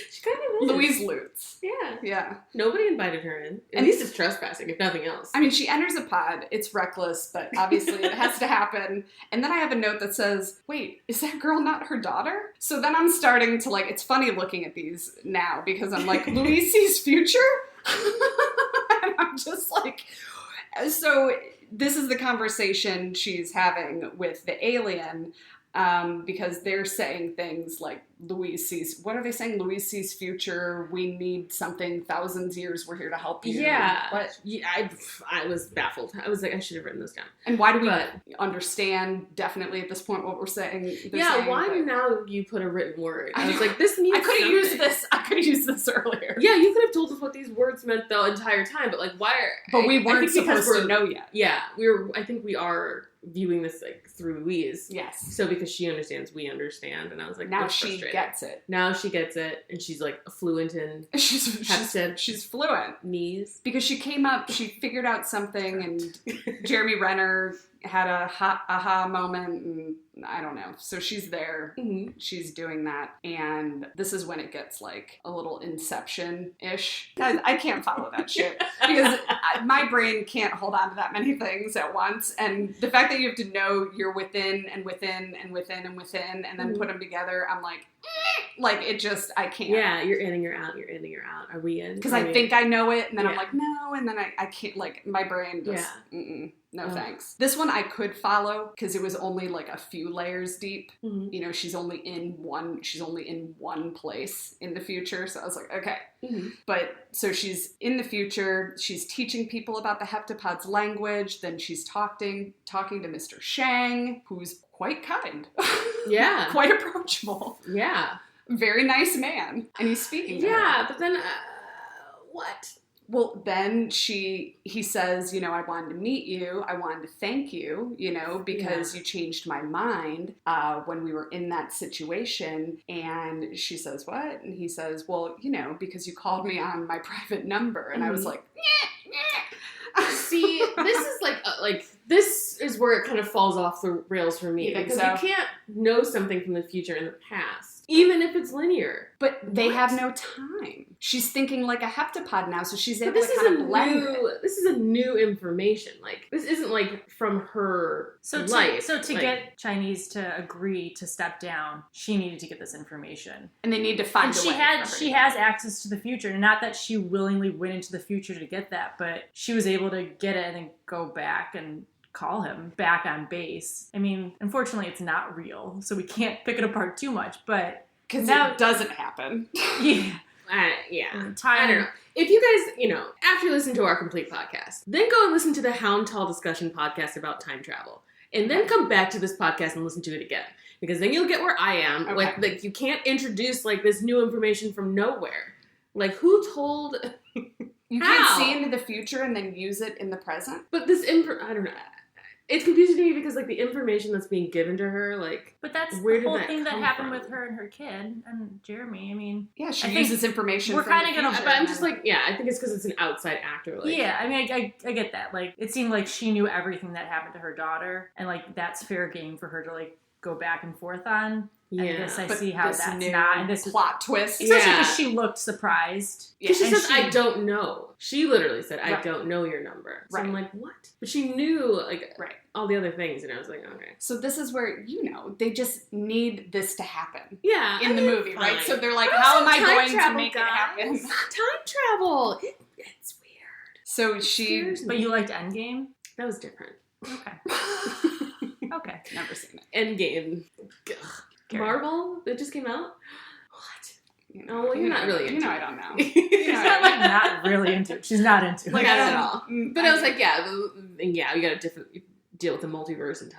She kind of is. Louise loots. Yeah. Yeah. Nobody invited her in. At least it's trespassing, if nothing else. I mean, she enters a pod. It's reckless, but obviously it has to happen. And then I have a note that says, wait, is that girl not her daughter? So then I'm starting to like, it's funny looking at these now because I'm like, Louise sees future? And I'm just like, so this is the conversation she's having with the alien. Because they're saying things like Louise sees, what are they saying? Louise sees future. We need something thousands years. We're here to help you. Yeah. What? Yeah, I was baffled. I was like, I should have written this down. And why do we understand definitely at this point what we're saying? Why now you put a written word? I was like, this means I could have used this. I could have used this earlier. Yeah, you could have told us what these words meant the entire time, but like, why? But we weren't supposed to know yet. Yeah, I think we are viewing this like through Louise. Yes. So because she understands, we understand, and I was like, now she gets it. Now she gets it, and she's like fluent in. She's fluent. Knees. Because she came up, she figured out something, and Jeremy Renner had a aha moment, and I don't know. So she's there. Mm-hmm. She's doing that, and this is when it gets like a little Inception-ish. Guys, I can't follow that shit because my brain can't hold on to that many things at once, and the fact that you have to know you're within and within and within and within, and then put them together, I'm like, it just, I can't. Yeah, you're in and you're out. You're in and you're out. Are we in? Because I think I know it, and then I'm like, no, and then I can't. Like my brain just. Yeah. No thanks. This one I could follow because it was only like a few layers deep. Mm-hmm. You know, she's only in one place in the future. So I was like, okay. Mm-hmm. But so she's in the future. She's teaching people about the heptapods language. Then she's talking to Mr. Shang, who's quite kind. Yeah. Quite approachable. Yeah. Very nice man. And he's speaking to her. But then what? Well, then he says, you know, I wanted to meet you. I wanted to thank you, you know, because you changed my mind when we were in that situation. And she says, what? And he says, well, you know, because you called me on my private number. And I was like, See, this is like this is where it kind of falls off the rails for me. Because you can't know something from the future in the past, even if it's linear. But they have no time. She's thinking like a heptapod now, so she's able to kind of blend it. This is a new information. Like, this isn't like from her life. To get Chinese to agree to step down, she needed to get this information. And they need to find a way. She has access to the future. And not that she willingly went into the future to get that, but she was able to get it and then go back and call him back on base. I mean, unfortunately, it's not real, so we can't pick it apart too much, but... Because it doesn't happen. Yeah. I don't know. If you guys, you know, after you listen to our complete podcast, then go and listen to the Hound Tall discussion podcast about time travel. And then come back to this podcast and listen to it again. Because then you'll get where I am. Okay. Like, you can't introduce, like, this new information from nowhere. Like, who told... You can't see into the future and then use it in the present? But this I don't know. It's confusing to me because, like, the information that's being given to her, like... But that's the whole thing that happened with her and her kid and Jeremy. I mean... Yeah, she uses information we're kind of going to... But I'm just like, I think it's because it's an outside actor. Like, yeah, I mean, I get that. Like, it seemed like she knew everything that happened to her daughter. And, like, that's fair game for her to, like, go back and forth on. Yeah. And I see how that's not. And this plot twist. Especially because she looked surprised. Because she says, I don't know. She literally said, I don't know your number. So I'm like, what? But she knew, like, all the other things. And I was like, okay. So this is where, you know, they just need this to happen. Yeah. In the movie, right? So they're like, how am I going to make it happen? It's not time travel. It's weird. So she... But you liked Endgame? That was different. Okay. Okay. Never seen it. Endgame. Marvel? It just came out? What? Oh, well, you're not really into it. I don't know. She's not like not really into it. She's not into it. Like, not at all. But I was like, we got to deal with the multiverse and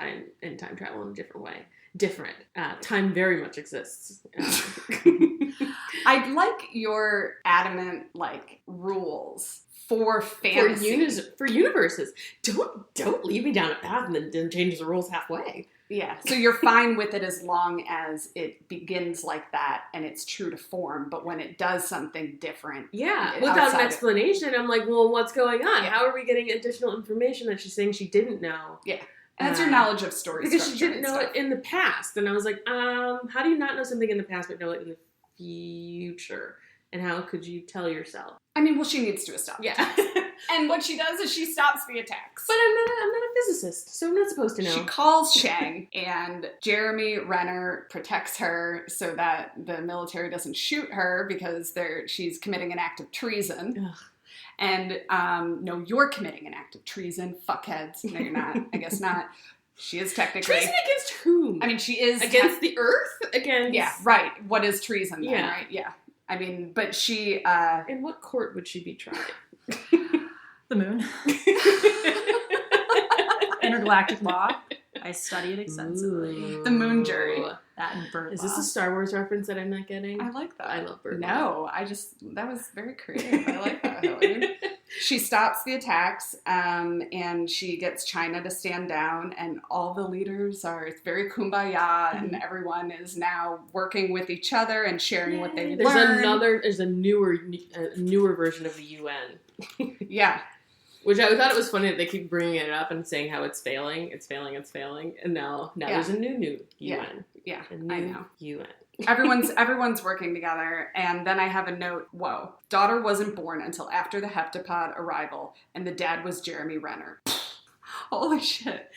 time travel in a different way. Different. Time very much exists. I like your adamant, like, rules for fantasy. For universes. Don't leave me down a path and then change the rules halfway. Yeah, so you're fine with it as long as it begins like that and it's true to form, but when it does something different... Yeah, without an explanation, I'm like, well, what's going on? Yeah. How are we getting additional information that she's saying she didn't know? Yeah, and that's your knowledge of story because she didn't know it in the past. And I was like, how do you not know something in the past but know it in the future? And how could you tell yourself? I mean, well, she needs to stop. Yeah. And what she does is she stops the attacks. But I'm not a physicist, so I'm not supposed to know. She calls Shang, and Jeremy Renner protects her so that the military doesn't shoot her because she's committing an act of treason. Ugh. And, no, you're committing an act of treason, fuckheads. No, you're not. I guess not. She is technically... Treason against whom? I mean, she is... Against the Earth? Against... Yeah, right. What is treason then, Yeah. right? Yeah. I mean, but she... In what court would she be tried? The moon. Intergalactic law. I studied extensively. Ooh. The moon jury. That and bird Is law. this a Star Wars reference that I'm not getting? I like that. I love bird law. No, that was very creative. I like that, Hillary. She stops the attacks, and she gets China to stand down, and all the leaders it's very kumbaya, and everyone is now working with each other and sharing what they learned. There's a newer version of the UN. Yeah. Which I thought it was funny that they keep bringing it up and saying how it's failing, and now there's a new UN. Yeah, A new I know. UN. Everyone's working together, and then I have a note, whoa, daughter wasn't born until after the heptapod arrival, and the dad was Jeremy Renner. Holy shit.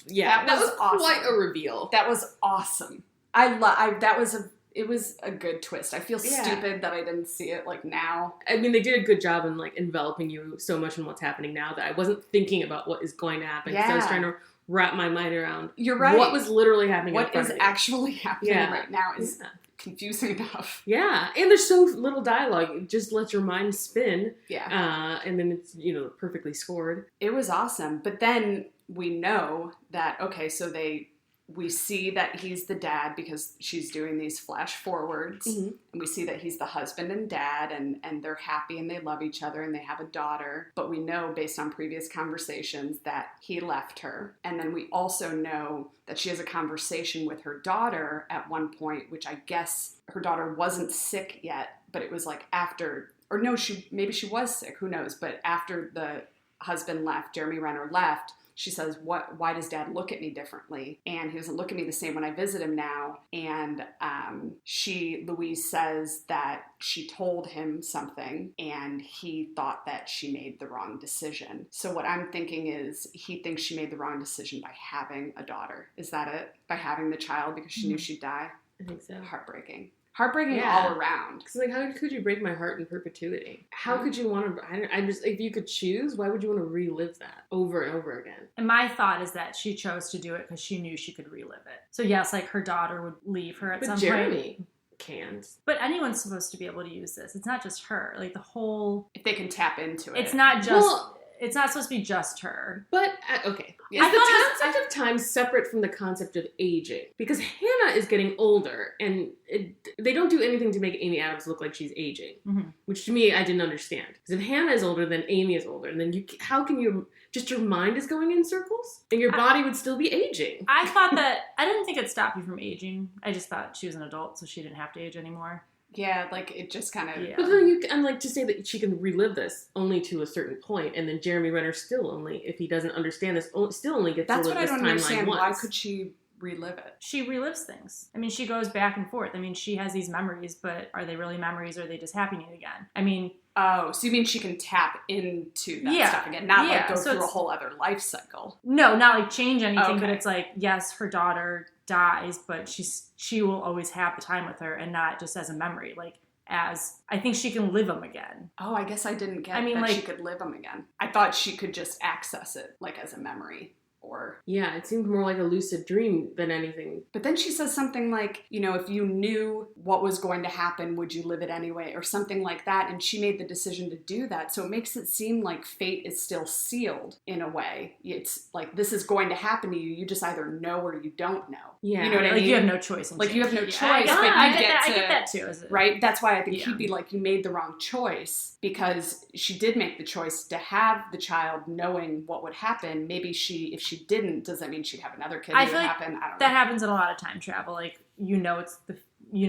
Yeah, that was awesome. Quite a reveal. That was awesome. It was a good twist. I feel stupid that I didn't see it, like, now. I mean, they did a good job in, like, enveloping you so much in what's happening now that I wasn't thinking about what is going to happen. Because I was trying to wrap my mind around You're right. what was literally happening. What is actually happening right now is confusing enough. Yeah, and there's so little dialogue. It just lets your mind spin. Yeah. And then it's, perfectly scored. It was awesome. But then we know that, okay, so we see that he's the dad because she's doing these flash forwards. Mm-hmm. And we see that he's the husband and dad, and they're happy and they love each other and they have a daughter. But we know based on previous conversations that he left her. And then we also know that she has a conversation with her daughter at one point, which I guess her daughter wasn't sick yet, but it was like after, or no, maybe she was sick, who knows? But after the husband left, Jeremy Renner left, she says, why does dad look at me differently? And he doesn't look at me the same when I visit him now. And Louise says that she told him something and he thought that she made the wrong decision. So what I'm thinking is he thinks she made the wrong decision by having a daughter. Is that it? By having the child because she knew she'd die? I think so. Heartbreaking all around. Because, like, how could you break my heart in perpetuity? How could you want to... I just... If you could choose, why would you want to relive that over and over again? And my thought is that she chose to do it because she knew she could relive it. So, yes, like, her daughter would leave her at some Jeremy point. Can't. But anyone's supposed to be able to use this. It's not just her. Like, the whole... If they can tap into it. It's not just... Well, it's not supposed to be just her. But, okay. Yeah. Is the concept of time separate from the concept of aging? Because Hannah is getting older, and they don't do anything to make Amy Adams look like she's aging. Mm-hmm. Which, to me, I didn't understand. Because if Hannah is older, then Amy is older. And then how can you... Just your mind is going in circles? And your body would still be aging. I thought that... I didn't think it stopped you from aging. I just thought she was an adult, so she didn't have to age anymore. Yeah, like, it just kind of... Yeah. But then I'm like, to say that she can relive this only to a certain point, and then Jeremy Renner still only, if he doesn't understand this, still only gets to live this timeline once. That's what I don't understand. Why could she relive it? She relives things. I mean, she goes back and forth. I mean, she has these memories, but are they really memories, or are they just happening again? I mean... Oh, so you mean she can tap into that stuff again, not like go through a whole other life cycle? No, not like change anything, but it's like, yes, her daughter dies, but she will always have the time with her, and not just as a memory, like... I think she can live them again. Oh, I guess I didn't get that she could live them again. I thought she could just access it, like, as a memory. or... Yeah, it seemed more like a lucid dream than anything. But then she says something like, you know, if you knew what was going to happen, would you live it anyway? Or something like that. And she made the decision to do that. So it makes it seem like fate is still sealed in a way. It's like, this is going to happen to you. You just either know or you don't know. Yeah. You know what I mean? You have no choice. Like, you have no choice, I get get that too. Right? That's why I think he'd be like, you made the wrong choice, because she did make the choice to have the child knowing what would happen. Maybe if she didn't, does that mean she'd have another kid that would happen? I don't know. That happens in a lot of time travel. Like, you know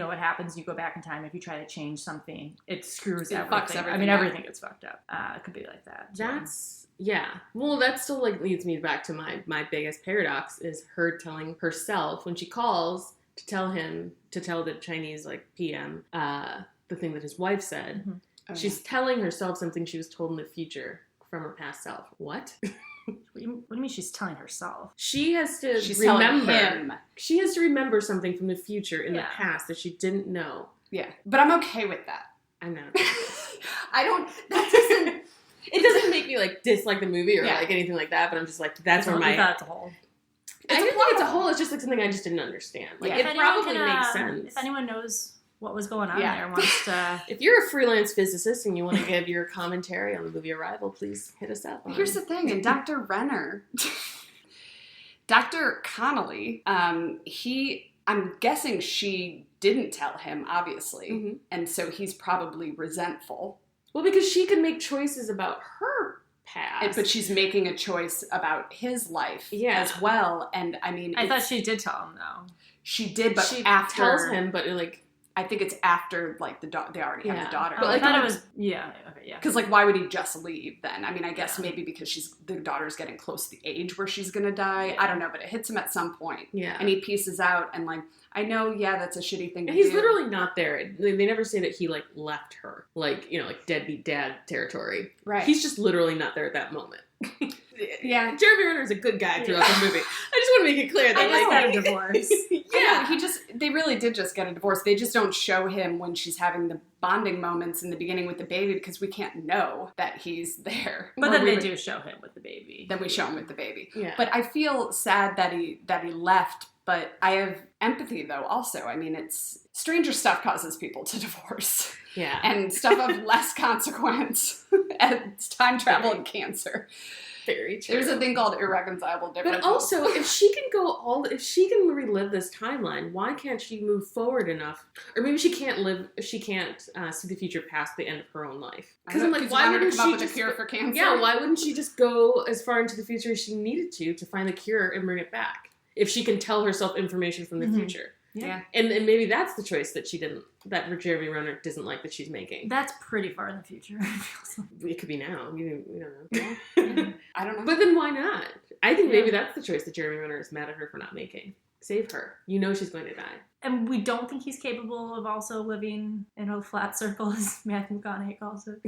what happens, you go back in time. If you try to change something, it screws everything. Fucks everything. I mean, everything gets fucked up. It could be like that. Yeah. Well, that still like leads me back to my biggest paradox is her telling herself when she calls to tell the Chinese like PM the thing that his wife said. Mm-hmm. Oh, she's telling herself something she was told in the future from her past self. What? What do you mean she's telling herself? She has to remember him. She has to remember something from the future in the past that she didn't know. Yeah. But I'm okay with that. I'm not okay with that. It doesn't make me like dislike the movie or like anything like that, but I'm just like, that's where my... That's a whole... I didn't think it's a whole, it's just like something I just didn't understand. Like, it probably makes sense. If anyone knows what was going on there, wants to... If you're a freelance physicist and you want to give your commentary on the movie Arrival, please hit us up. Here's the thing, and Dr. Renner, Dr. Connolly, I'm guessing she didn't tell him, obviously, and so he's probably resentful. Well, because she can make choices about her past. But she's making a choice about his life as well. And I mean... I thought she did tell him, though. She did, but she after... tells him, but like... I think it's after, like, they already have the daughter. But I thought it was... Yeah. Okay, yeah. Because, like, why would he just leave then? I mean, I guess maybe because the daughter's getting close to the age where she's going to die. Yeah. I don't know, but it hits him at some point. Yeah. And he pieces out and, like, I know, that's a shitty thing to do. He's literally not there. They never say that he, like, left her. Like, you know, like deadbeat dad territory. Right. He's just literally not there at that moment. Yeah. Jeremy Renner is a good guy throughout the movie. I just want to make it clear that I just got a divorce. They really did just get a divorce. They just don't show him when she's having the bonding moments in the beginning with the baby because we can't know that he's there. But then they do show him with the baby. Then we show him with the baby. Yeah. But I feel sad that he left. But I have empathy, though, also. I mean, it's stranger stuff causes people to divorce. Yeah. And stuff of less consequence as time travel and cancer. Very true. There's a thing called irreconcilable differences. But also, if she can relive this timeline, why can't she move forward enough? Or maybe she can't see the future past the end of her own life. Because I'm like, why wouldn't she come up with a cure for cancer? Yeah, why wouldn't she just go as far into the future as she needed to find the cure and bring it back? If she can tell herself information from the future. Yeah. And maybe that's the choice that that Jeremy Renner doesn't like that she's making. That's pretty far in the future. It could be now. We don't know. Yeah. I don't know. But then why not? I think maybe that's the choice that Jeremy Renner is mad at her for not making. Save her. You know she's going to die. And we don't think he's capable of also living in a flat circle, as Matthew McConaughey calls it.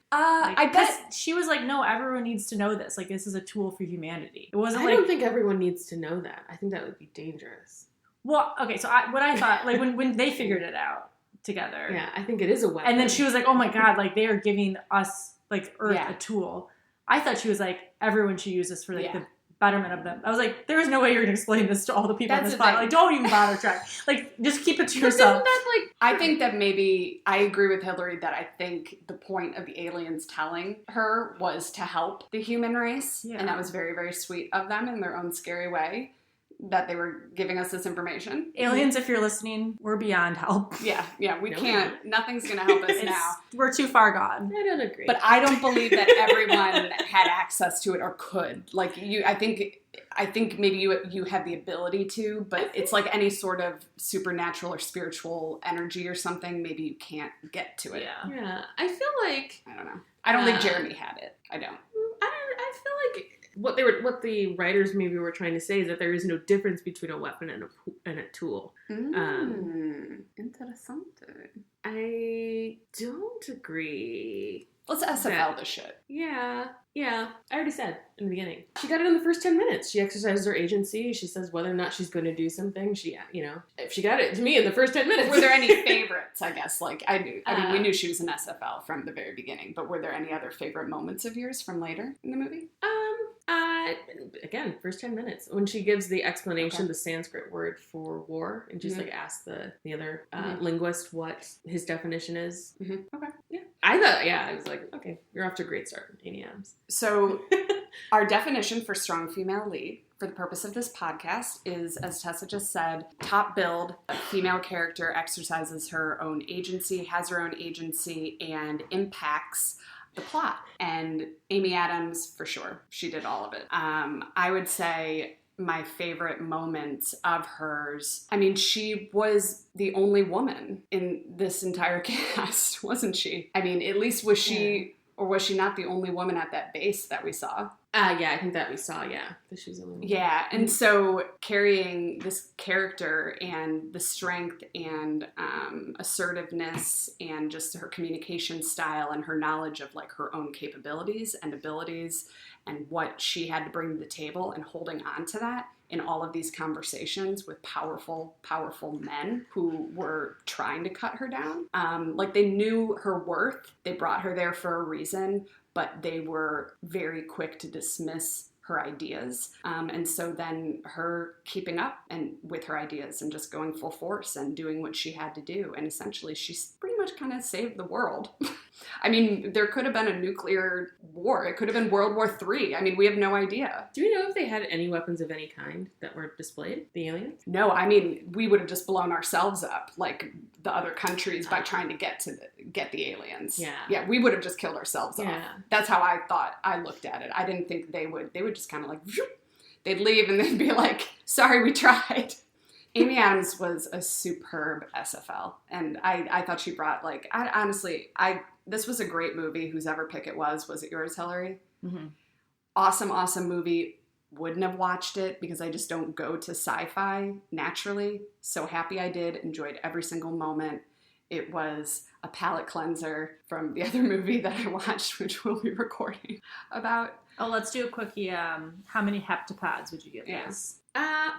I bet she was like, no, everyone needs to know this. Like, this is a tool for humanity. It wasn't I don't think everyone needs to know that. I think that would be dangerous. Well, okay, so what I thought, like, when they figured it out together. Yeah, I think it is a weapon. And then she was like, oh my God, like, they are giving us, like, Earth a tool. I thought she was like, everyone should use this for, like, the betterment of them. I was like, there is no way you're going to explain this to all the people in this planet. Like, don't even bother trying. Like, just keep it to yourself. I think that maybe, I agree with Hillary that I think the point of the aliens telling her was to help the human race. Yeah. And that was very, very sweet of them in their own scary way that they were giving us this information. Aliens, if you're listening, we're beyond help. Yeah, we can't. Nothing's going to help us now. We're too far gone. I don't agree. But I don't believe that everyone had access to it or could. Like, I think maybe you have the ability to, but it's like any sort of supernatural or spiritual energy or something. Maybe you can't get to it. Yeah. I feel like... I don't know. I don't think Jeremy had it. I don't. I feel like... What the writers maybe were trying to say is that there is no difference between a weapon and a tool. Interessante. I don't agree. Let's SFL this shit. Yeah. I already said in the beginning. She got it in the first 10 minutes. She exercises her agency. She says whether or not she's going to do something. If she got it to me in the first 10 minutes. Were there any favorites, I guess? Like, I mean, we knew she was an SFL from the very beginning, but were there any other favorite moments of yours from later in the movie? Again, first 10 minutes. When she gives the explanation, the Sanskrit word for war, and just asks the other linguist what his definition is. Mm-hmm. Okay. Yeah. I was like, okay, you're off to a great start, Amy Adams. So our definition for strong female lead for the purpose of this podcast is, as Tessa just said, top build, a female character exercises her own agency, has her own agency, and impacts the plot. And Amy Adams, for sure, she did all of it. I would say my favorite moments of hers, I mean, she was the only woman in this entire cast, wasn't she? I mean, at least was she, or was she not the only woman at that base that we saw? I think that we saw, that she was the only woman. Yeah, and so carrying this character and the strength and assertiveness and just her communication style and her knowledge of like her own capabilities and abilities and what she had to bring to the table and holding on to that in all of these conversations with powerful men who were trying to cut her down. Like they knew her worth. They brought her there for a reason, but they were very quick to dismiss her ideas. And so then her keeping up and with her ideas and just going full force and doing what she had to do. And essentially she's pretty much kind of saved the world. I mean, there could have been a nuclear war. It could have been World War III. I mean, we have no idea. Do we know if they had any weapons of any kind that were displayed, the aliens? No, I mean, we would have just blown ourselves up, like the other countries, by trying to get the aliens. Yeah, we would have just killed ourselves off. That's how I looked at it. I didn't think they would just kind of like, they'd leave and they'd be like, sorry, we tried. Amy Adams was a superb SFL, and I thought she brought, like, this was a great movie, whose ever pick it was. Was it yours, Hillary? Mm-hmm. Awesome movie. Wouldn't have watched it because I just don't go to sci-fi naturally. So happy I did. Enjoyed every single moment. It was a palate cleanser from the other movie that I watched, which we'll be recording about. Oh, let's do a quickie. How many heptapods would you give this? 4 out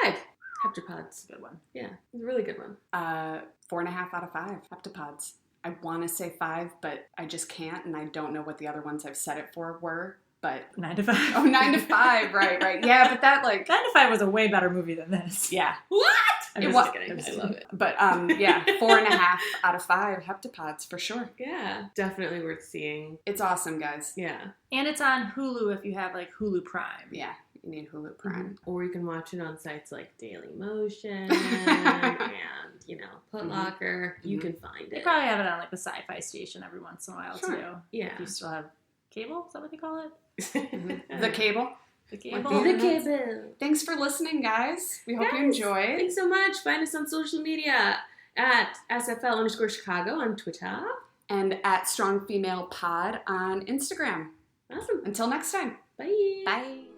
of 5. Heptapods. Good one. Yeah, it's a really good one. 4.5 out of 5 heptapods. I want to say 5, but I just can't, and I don't know what the other ones I've set it for were, but... 9 to 5. Oh, 9 to 5, right. Yeah, but that, like... 9 to 5 was a way better movie than this. Yeah. What? It was. I love it. But, yeah, 4.5 out of 5 heptapods, for sure. Yeah, definitely worth seeing. It's awesome, guys. Yeah. And it's on Hulu if you have, like, Hulu Prime. Yeah. You need Hulu Prime. Mm-hmm. Or you can watch it on sites like Dailymotion and, Put Locker. You can find it. They probably have it on, like, the Sci-Fi Station every once in a while, too. Yeah. If you still have cable? Is that what they call it? The cable. The cable. The cable. Thanks for listening, guys. We hope you enjoyed. Thanks so much. Find us on social media at SFL_Chicago on Twitter. And at Strong Female Pod on Instagram. Awesome. Until next time. Bye. Bye.